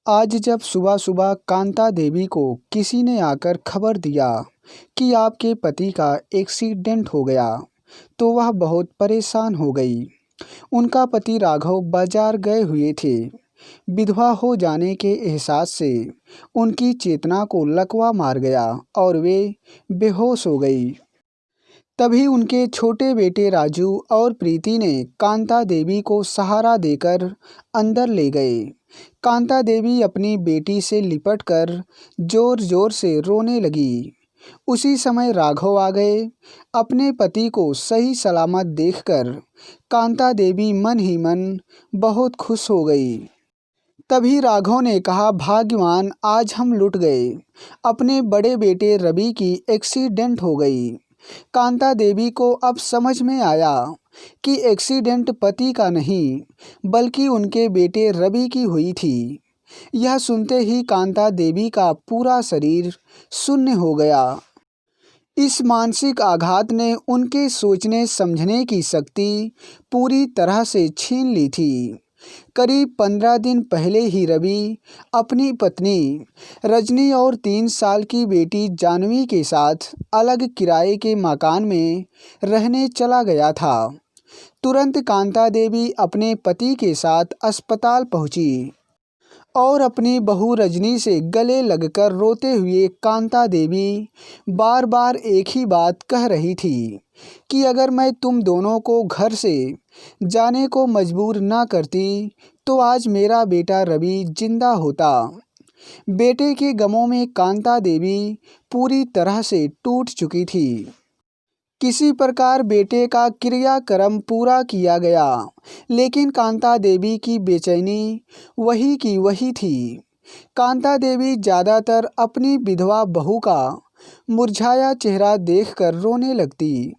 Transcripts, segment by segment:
आज जब सुबह सुबह कांता देवी को किसी ने आकर खबर दिया कि आपके पति का एक्सीडेंट हो गया, तो वह बहुत परेशान हो गई। उनका पति राघव बाजार गए हुए थे। विधवा हो जाने के एहसास से उनकी चेतना को लकवा मार गया और वे बेहोश हो गई। तभी उनके छोटे बेटे राजू और प्रीति ने कांता देवी को सहारा देकर अंदर ले गए। कांता देवी अपनी बेटी से लिपटकर जोर जोर से रोने लगी। उसी समय राघव आ गए। अपने पति को सही सलामत देखकर कांता देवी मन ही मन बहुत खुश हो गई। तभी राघव ने कहा, भाग्यवान, आज हम लुट गए। अपने बड़े बेटे रवि की एक्सीडेंट हो गई। कांता देवी को अब समझ में आया कि एक्सीडेंट पति का नहीं बल्कि उनके बेटे रवि की हुई थी। यह सुनते ही कांता देवी का पूरा शरीर शून्य हो गया। इस मानसिक आघात ने उनके सोचने समझने की शक्ति पूरी तरह से छीन ली थी। करीब 15 दिन पहले ही रवि अपनी पत्नी रजनी और 3 साल की बेटी जानवी के साथ अलग किराए के मकान में रहने चला गया था। तुरंत कांता देवी अपने पति के साथ अस्पताल पहुंची और अपनी बहू रजनी से गले लगकर रोते हुए कांता देवी बार बार एक ही बात कह रही थी कि अगर मैं तुम दोनों को घर से जाने को मजबूर ना करती तो आज मेरा बेटा रवि जिंदा होता। बेटे के गमों में कांता देवी पूरी तरह से टूट चुकी थी। किसी प्रकार बेटे का क्रियाक्रम पूरा किया गया, लेकिन कांता देवी की बेचैनी वही की वही थी। कांता देवी ज़्यादातर अपनी विधवा बहू का मुरझाया चेहरा देखकर रोने लगती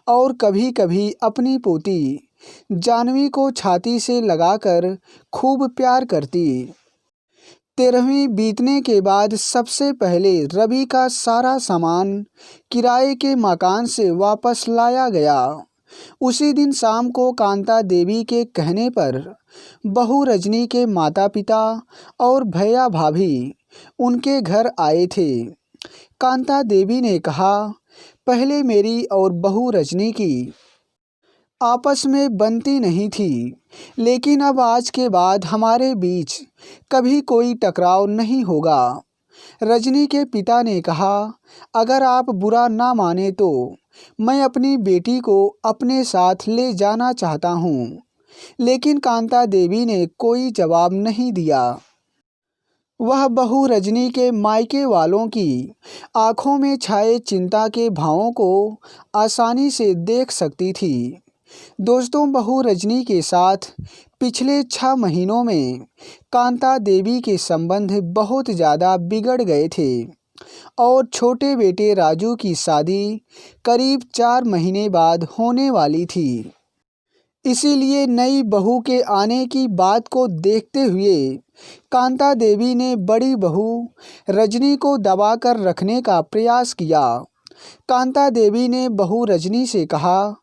और कभी-कभी अपनी पोती जानवी को छाती से लगाकर खूब प्यार करती। 13वीं बीतने के बाद सबसे पहले रवि का सारा सामान किराए के मकान से वापस लाया गया। उसी दिन शाम को कांता देवी के कहने पर बहू रजनी के माता पिता और भैया भाभी उनके घर आए थे। कांता देवी ने कहा, पहले मेरी और बहू रजनी की आपस में बनती नहीं थी, लेकिन अब आज के बाद हमारे बीच कभी कोई टकराव नहीं होगा। रजनी के पिता ने कहा, अगर आप बुरा ना माने तो मैं अपनी बेटी को अपने साथ ले जाना चाहता हूँ। लेकिन कांता देवी ने कोई जवाब नहीं दिया। वह बहू रजनी के मायके वालों की आंखों में छाए चिंता के भावों को आसानी से देख सकती थी। दोस्तों, बहू रजनी के साथ पिछले 6 महीनों में कांता देवी के संबंध बहुत ज़्यादा बिगड़ गए थे और छोटे बेटे राजू की शादी करीब 4 महीने बाद होने वाली थी। इसीलिए नई बहू के आने की बात को देखते हुए कांता देवी ने बड़ी बहू रजनी को दबाकर रखने का प्रयास किया। कांता देवी ने बहू रजनी से कहा,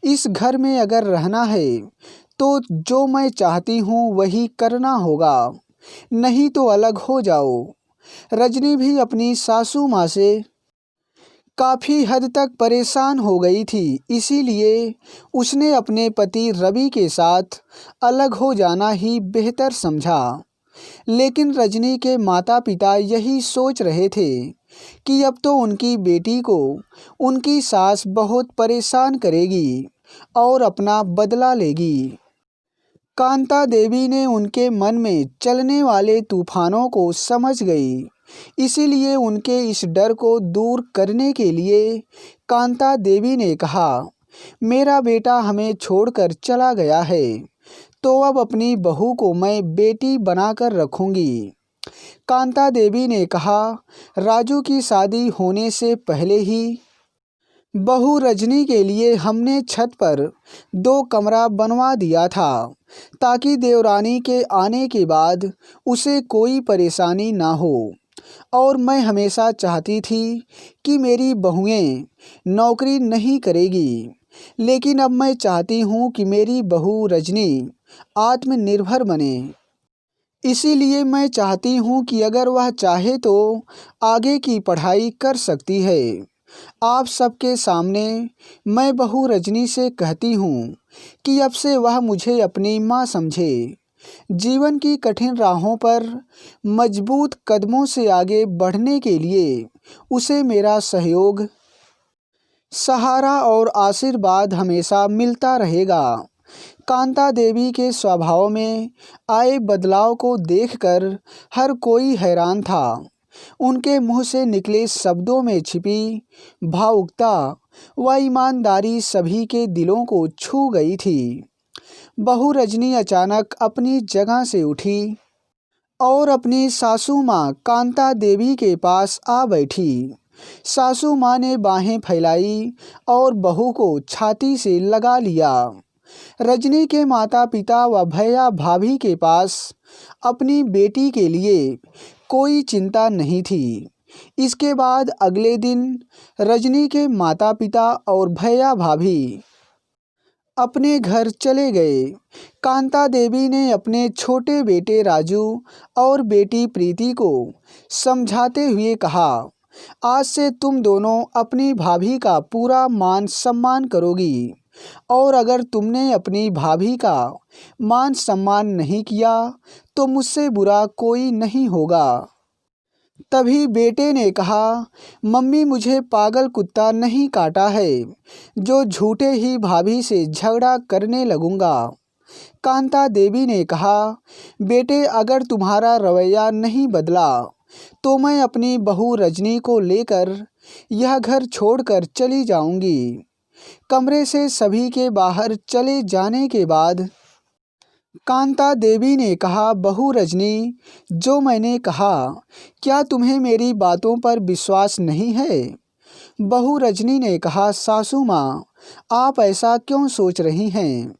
इस घर में अगर रहना है तो जो मैं चाहती हूँ वही करना होगा, नहीं तो अलग हो जाओ। रजनी भी अपनी सासू माँ से काफ़ी हद तक परेशान हो गई थी, इसीलिए उसने अपने पति रवि के साथ अलग हो जाना ही बेहतर समझा। लेकिन रजनी के माता पिता यही सोच रहे थे कि अब तो उनकी बेटी को उनकी सास बहुत परेशान करेगी और अपना बदला लेगी। कांता देवी ने उनके मन में चलने वाले तूफानों को समझ गई, इसीलिए उनके इस डर को दूर करने के लिए कांता देवी ने कहा, मेरा बेटा हमें छोड़कर चला गया है तो अब अपनी बहू को मैं बेटी बनाकर रखूंगी। कांता देवी ने कहा, राजू की शादी होने से पहले ही बहू रजनी के लिए हमने छत पर 2 कमरा बनवा दिया था ताकि देवरानी के आने के बाद उसे कोई परेशानी ना हो। और मैं हमेशा चाहती थी कि मेरी बहुएं नौकरी नहीं करेगी, लेकिन अब मैं चाहती हूँ कि मेरी बहू रजनी आत्मनिर्भर बने। इसीलिए मैं चाहती हूँ कि अगर वह चाहे तो आगे की पढ़ाई कर सकती है। आप सबके सामने मैं बहू रजनी से कहती हूँ कि अब से वह मुझे अपनी माँ समझे। जीवन की कठिन राहों पर मजबूत कदमों से आगे बढ़ने के लिए उसे मेरा सहयोग, सहारा और आशीर्वाद हमेशा मिलता रहेगा। कांता देवी के स्वभाव में आए बदलाव को देखकर हर कोई हैरान था। उनके मुंह से निकले शब्दों में छिपी भावुकता व ईमानदारी सभी के दिलों को छू गई थी। बहू रजनी अचानक अपनी जगह से उठी और अपनी सासू माँ कांता देवी के पास आ बैठी। सासू माँ ने बाहें फैलाई और बहू को छाती से लगा लिया। रजनी के माता पिता व भैया भाभी के पास अपनी बेटी के लिए कोई चिंता नहीं थी। इसके बाद अगले दिन रजनी के माता पिता और भैया भाभी अपने घर चले गए। कांता देवी ने अपने छोटे बेटे राजू और बेटी प्रीति को समझाते हुए कहा, आज से तुम दोनों अपनी भाभी का पूरा मान सम्मान करोगी और अगर तुमने अपनी भाभी का मान सम्मान नहीं किया तो मुझसे बुरा कोई नहीं होगा। तभी बेटे ने कहा, मम्मी मुझे पागल कुत्ता नहीं काटा है जो झूठे ही भाभी से झगड़ा करने लगूंगा। कांता देवी ने कहा, बेटे अगर तुम्हारा रवैया नहीं बदला तो मैं अपनी बहू रजनी को लेकर यह घर छोड़कर चली जाऊंगी। कमरे से सभी के बाहर चले जाने के बाद कांता देवी ने कहा, बहू रजनी, जो मैंने कहा क्या तुम्हें मेरी बातों पर विश्वास नहीं है? बहू रजनी ने कहा, सासू माँ, आप ऐसा क्यों सोच रही हैं?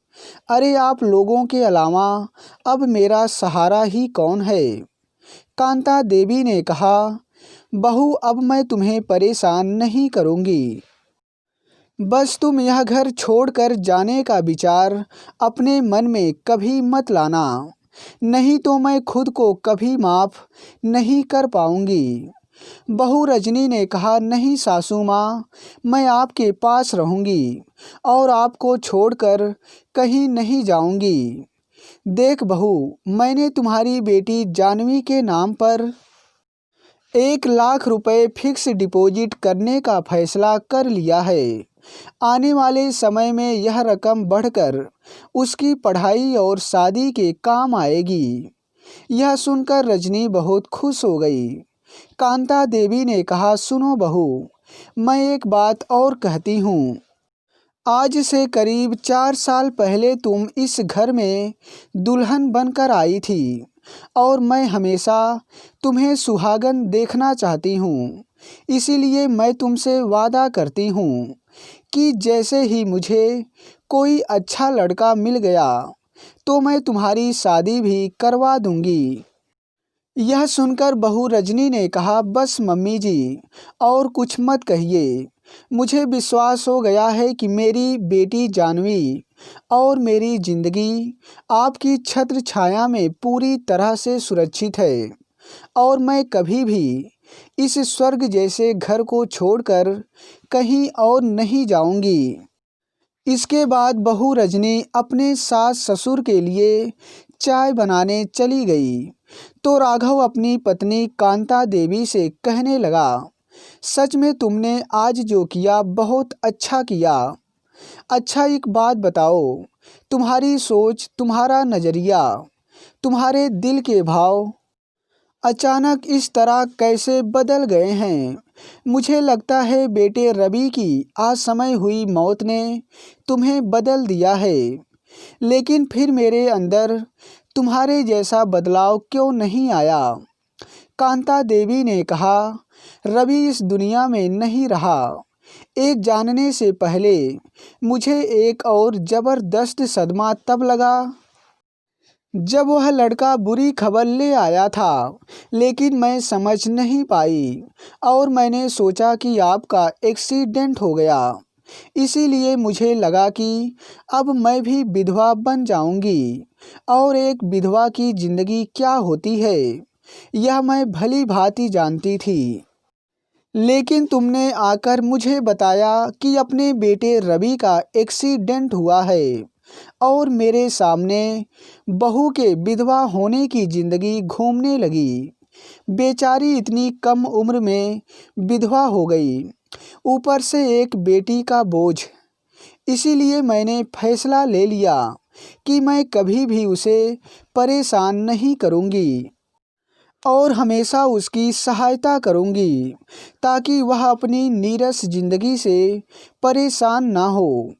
अरे आप लोगों के अलावा अब मेरा सहारा ही कौन है? कांता देवी ने कहा, बहू अब मैं तुम्हें परेशान नहीं करूँगी। बस तुम यह घर छोड़कर जाने का विचार अपने मन में कभी मत लाना, नहीं तो मैं खुद को कभी माफ़ नहीं कर पाऊंगी। बहू रजनी ने कहा, नहीं सासू माँ, मैं आपके पास रहूंगी और आपको छोड़कर कहीं नहीं जाऊंगी। देख बहू, मैंने तुम्हारी बेटी जानवी के नाम पर 1 लाख रुपए फिक्स डिपॉजिट करने का फैसला कर लिया है। आने वाले समय में यह रकम बढ़कर उसकी पढ़ाई और शादी के काम आएगी। यह सुनकर रजनी बहुत खुश हो गई। कांता देवी ने कहा, सुनो बहू, मैं एक बात और कहती हूँ। आज से करीब 4 साल पहले तुम इस घर में दुल्हन बनकर आई थी और मैं हमेशा तुम्हें सुहागन देखना चाहती हूँ। इसीलिए मैं तुमसे वादा करती हूँ कि जैसे ही मुझे कोई अच्छा लड़का मिल गया तो मैं तुम्हारी शादी भी करवा दूंगी। यह सुनकर बहू रजनी ने कहा, बस मम्मी जी, और कुछ मत कहिए। मुझे विश्वास हो गया है कि मेरी बेटी जानवी और मेरी जिंदगी आपकी छत्र छाया में पूरी तरह से सुरक्षित है और मैं कभी भी इस स्वर्ग जैसे घर को छोड़कर कहीं और नहीं जाऊंगी। इसके बाद बहू रजनी अपने सास ससुर के लिए चाय बनाने चली गई तो राघव अपनी पत्नी कांता देवी से कहने लगा, सच में तुमने आज जो किया बहुत अच्छा किया। अच्छा एक बात बताओ, तुम्हारी सोच, तुम्हारा नज़रिया, तुम्हारे दिल के भाव अचानक इस तरह कैसे बदल गए हैं? मुझे लगता है बेटे रवि की असमय हुई मौत ने तुम्हें बदल दिया है, लेकिन फिर मेरे अंदर तुम्हारे जैसा बदलाव क्यों नहीं आया? कांता देवी ने कहा, रवि इस दुनिया में नहीं रहा। ये जानने से पहले मुझे एक और ज़बरदस्त सदमा तब लगा जब वह लड़का बुरी खबर ले आया था, लेकिन मैं समझ नहीं पाई और मैंने सोचा कि आपका एक्सीडेंट हो गया। इसीलिए मुझे लगा कि अब मैं भी विधवा बन जाऊंगी और एक विधवा की ज़िंदगी क्या होती है यह मैं भली भांति जानती थी। लेकिन तुमने आकर मुझे बताया कि अपने बेटे रवि का एक्सीडेंट हुआ है और मेरे सामने बहू के विधवा होने की ज़िंदगी घूमने लगी। बेचारी इतनी कम उम्र में विधवा हो गई, ऊपर से एक बेटी का बोझ। इसीलिए मैंने फैसला ले लिया कि मैं कभी भी उसे परेशान नहीं करूंगी और हमेशा उसकी सहायता करूंगी ताकि वह अपनी नीरस जिंदगी से परेशान ना हो।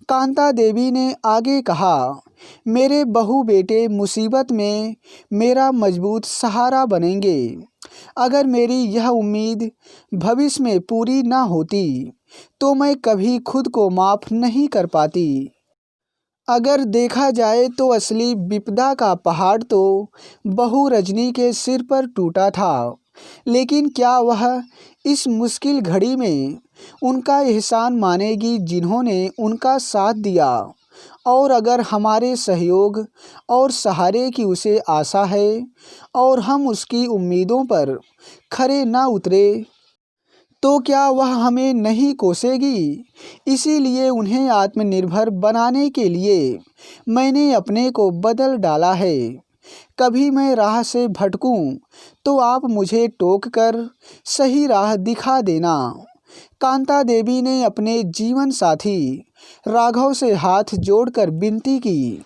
कांता देवी ने आगे कहा, मेरे बहू बेटे मुसीबत में मेरा मजबूत सहारा बनेंगे। अगर मेरी यह उम्मीद भविष्य में पूरी ना होती तो मैं कभी खुद को माफ़ नहीं कर पाती। अगर देखा जाए तो असली विपदा का पहाड़ तो बहू रजनी के सिर पर टूटा था, लेकिन क्या वह इस मुश्किल घड़ी में उनका एहसान मानेगी जिन्होंने उनका साथ दिया। और अगर हमारे सहयोग और सहारे की उसे आशा है और हम उसकी उम्मीदों पर खरे ना उतरे तो क्या वह हमें नहीं कोसेगी। इसीलिए उन्हें आत्मनिर्भर बनाने के लिए मैंने अपने को बदल डाला है। कभी मैं राह से भटकूं तो आप मुझे टोक कर सही राह दिखा देना। कांता देवी ने अपने जीवन साथी राघव से हाथ जोड़कर विनती की।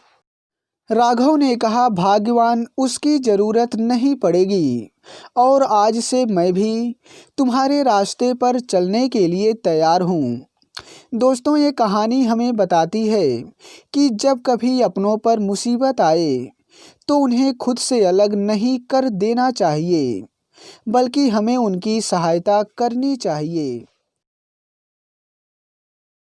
राघव ने कहा, भाग्यवान उसकी ज़रूरत नहीं पड़ेगी और आज से मैं भी तुम्हारे रास्ते पर चलने के लिए तैयार हूँ। दोस्तों, ये कहानी हमें बताती है कि जब कभी अपनों पर मुसीबत आए तो उन्हें खुद से अलग नहीं कर देना चाहिए, बल्कि हमें उनकी सहायता करनी चाहिए।